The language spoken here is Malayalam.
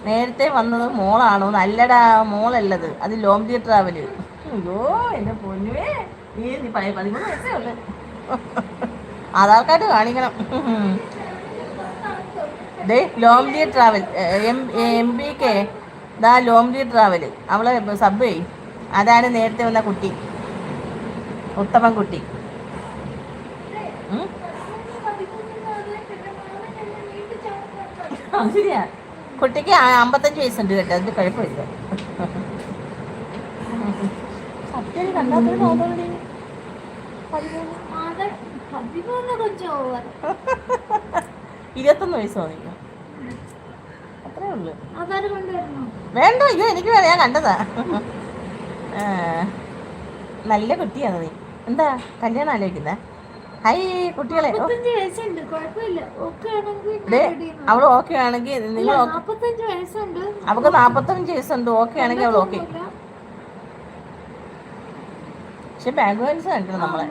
നേരത്തെ വന്നത് മോളാണോ? നല്ലടാ, മോളല്ലത്, അത് ലോംലി ട്രാവല്. അയ്യോ എന്റെ പൊന്നുവേ, നീ 13 വയസ്സേ ഉള്ളു. ആധാർ കാർഡ് കാണിക്കണം. ഡേ ലോംലി ട്രാവൽ, MBK, ദാ ലോംലി ട്രാവൽ, അവളെ സബ് ചെയ്. അതാണ് നേരത്തെ വന്ന കുട്ടി, ഉത്തമൻ കുട്ടി. ശരിയാ, കുട്ടിക്ക് 55 വയസ്സുണ്ട് കേട്ടോ, അതിന്റെ കുഴപ്പമില്ല. സത്യം കണ്ടാത്തൊരു തോന്നണേ. 21 വയസ്സോ നീ? അത്രേ ഉള്ളു. വേണ്ട, അയ്യോ എനിക്ക് വേണം, ഞാൻ കണ്ടതാ. നല്ല കുട്ടിയാണ് നീ. എന്താ കല്യാണം ആലോചിക്കുന്നേ? ഹൈ കുട്ടികളെ, അവള് ഓക്കെ ആണെങ്കിൽ നിങ്ങൾ, അവൾക്ക് 45 വയസ്സുണ്ട്, ഓക്കെ ആണെങ്കിൽ അവൾ ഓക്കെ. പക്ഷെ ബാങ്ക് ബാലൻസ് കണ്ടല്ലോ നമ്മളെ.